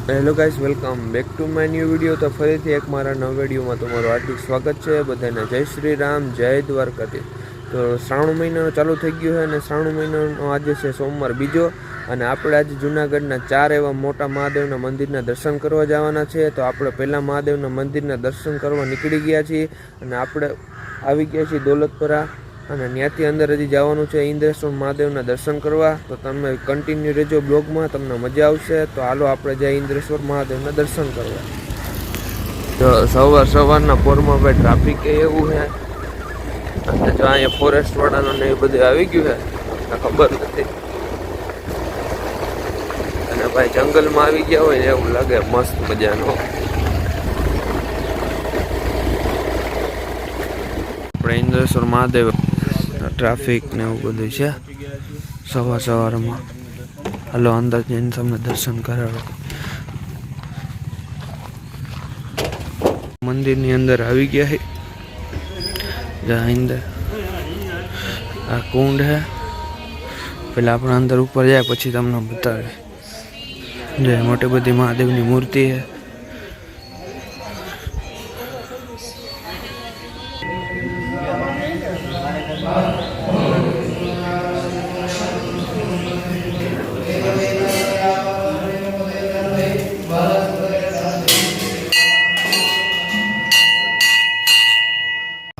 Hello guys, welcome back to my new video. તો ફરીથી એક મારા નવા વિડીયોમાં તમારું હાર્દિક સ્વાગત છે બધાને। જય શ્રી રામ, જય દ્વારકાધીશ। તો શ્રાવણ મહિનો ચાલુ થઈ ગયો છે અને શ્રાવણ મહિનાનો આજે છે સોમવાર બીજો, અને આપણે આજે જૂનાગઢના 4 એવા મોટા મહાદેવના મંદિરના દર્શન કરવા જવાના છે। તો આપણે પહેલાં મહાદેવના મંદિરના દર્શન કરવા નીકળી ગયા છીએ અને આપણે આવી ગયા છીએ દોલતપરા, અને ત્યાંથી અંદર હજી જવાનું છે ઇન્દ્રેશ્વર મહાદેવના દર્શન કરવા। તો તમે કન્ટિન્યુ રહેજો બ્લોગમાં, તમને મજા આવશે। તો હાલો આપણે જઈએ ઇન્દ્રેશ્વર મહાદેવના દર્શન કરવા। તો સવારના પોરમાં ભાઈ ટ્રાફિક એવું છે, અને જો અહીંયા ફોરેસ્ટ વાળાનું ને એ બધું આવી ગયું છે, ખબર નથી। અને ભાઈ જંગલમાં આવી ગયા હોય ને એવું લાગે, મસ્ત મજાનો। આપણે ઇન્દ્રેશ્વર મહાદેવ ટ્રાફિક ને એવું બધું છે સવારમાં। હાલો અંદર જઈને તમને દર્શન કરાવો। મંદિરની અંદર આવી ગયા છે, જ્યાં અંદર આ કુંડ છે। પેલા આપણે અંદર ઉપર જાય પછી તમને બતાવે। જે મોટી બધી મહાદેવની મૂર્તિ છે।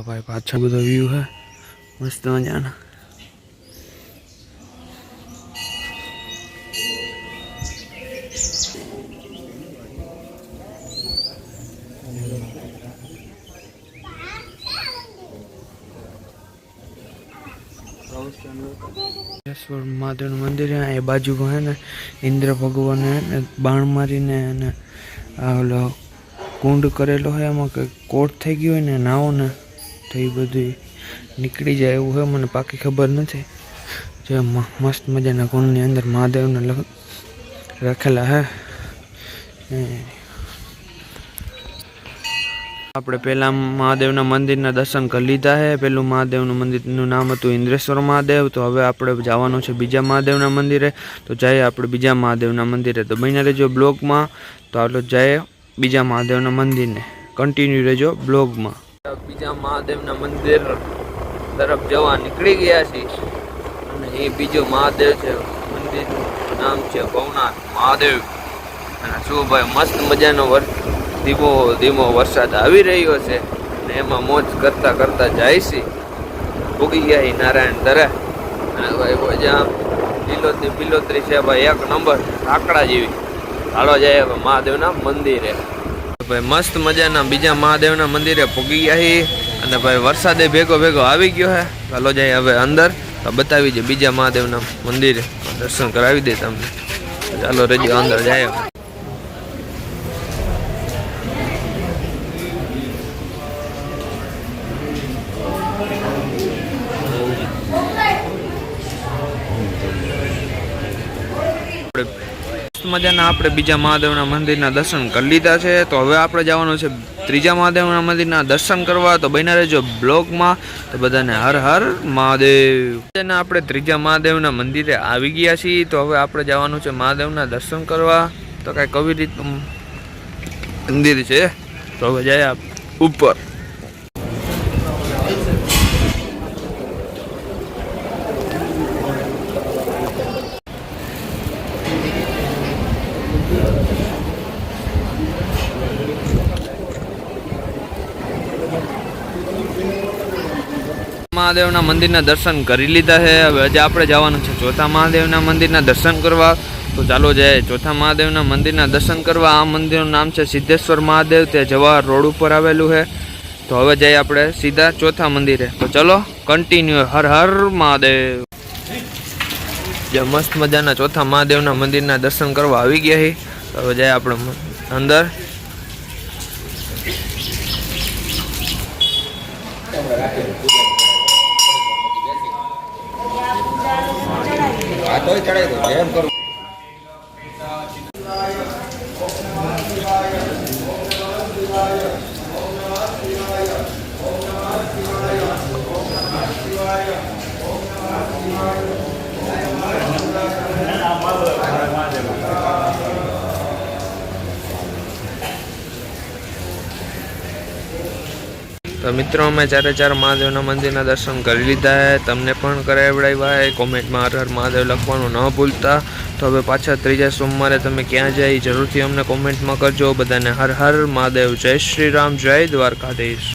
भाई पाछा बधो व्यू है मस्त मजाना। महादेव मंदिर है, ये बाजू में है ना इंद्र भगवान है बाण मारी ने कुंड करेलो है, एम कोट थी गयो ने नाव ने तो ये बधु निकली जाए एवं है, मैंने पाकी खबर नहीं। जो मस्त मजाना कुंड ની अंदर महादेव ने रखेला है। આપણે પહેલા મહાદેવના મંદિરના દર્શન કરી લીધા છે। પેલું મહાદેવનું મંદિરનું નામ હતું ઇન્દ્રેશ્વર મહાદેવ। તો હવે આપણે જવાનું છે બીજા મહાદેવના મંદિરે। તો જઈએ આપણે બીજા મહાદેવના મંદિરે। તો બન્યા રહેજો બ્લોગમાં। તો આપણે જઈએ બીજા મહાદેવના મંદિરને, કન્ટિન્યુ રહેજો બ્લોગમાં। બીજા મહાદેવના મંદિર તરફ જવા નીકળી ગયા છીએ, અને એ બીજો મહાદેવ છે, મંદિરનું નામ છે ભવનાથ મહાદેવ। અને શું ભાઈ મસ્ત મજાનો ધીમો ધીમો વરસાદ આવી રહ્યો છે, અને એમાં મોજ કરતા કરતા જાય છે। ઉગી ગયા નારાયણ દરે, અને ભાઈ જ્યાં લીલોતરી છે ભાઈ એક નંબર આકડા જેવી। હાલો જાય હવે મહાદેવના મંદિરે। ભાઈ મસ્ત મજાના બીજા મહાદેવના મંદિરે પૂગી ગયા છે, અને ભાઈ વરસાદે ભેગો આવી ગયો છે। હાલો જાય હવે અંદર, તો બતાવી દે બીજા મહાદેવના મંદિરે, દર્શન કરાવી દે તમને। ચાલો રેજો અંદર જાય। મજાના આપણે બીજા મહાદેવના મંદિરના દર્શન કરી લીધા છે। તો હવે આપણે જવાનું છે ત્રીજા મહાદેવના મંદિરના દર્શન કરવા। તો બન્યા રહેજો બ્લોગમાં। તો બધાને હર હર મહાદેવ। આપણે ત્રીજા મહાદેવના મંદિરે આવી ગયા છીએ। તો હવે આપણે જવાનું છે મહાદેવના દર્શન કરવા। તો કાંઈક આવી રીતનું મંદિર છે। તો હવે જાય ઉપર। મહાદેવના મંદિરના દર્શન કરી લીધા છે। હવે આજે આપણે જવાનું છે ચોથા મહાદેવના મંદિરના દર્શન કરવા। તો ચાલો જાય ચોથા મહાદેવના મંદિરના દર્શન કરવા। આ મંદિરનું નામ છે સિદ્ધેશ્વર મહાદેવ, તે જવાહર રોડ ઉપર આવેલું છે। તો હવે જઈએ આપણે સીધા ચોથા મંદિરે। તો ચલો કન્ટિન્યુ હર હર મહાદેવ। જે મસ્ત મજાના ચોથા મહાદેવના મંદિરના દર્શન કરવા આવી ગયા છે। તો હવે જાય આપણે અંદર। ચડાઈ દો એમ કરું। તો મિત્રો અમે 4 મહાદેવના મંદિરના દર્શન કરી લીધા હે, તમને પણ કરાવડાવ્યા હે. કોમેન્ટમાં હર હર મહાદેવ લખવાનું ન ભૂલતા. તો હવે પાછા ત્રીજા સોમવારે તમે ક્યાં જાય જરૂરથી અમને કોમેન્ટમાં કરજો. બધાને હર હર મહાદેવ. જય શ્રી રામ, જય દ્વારકાધીશ.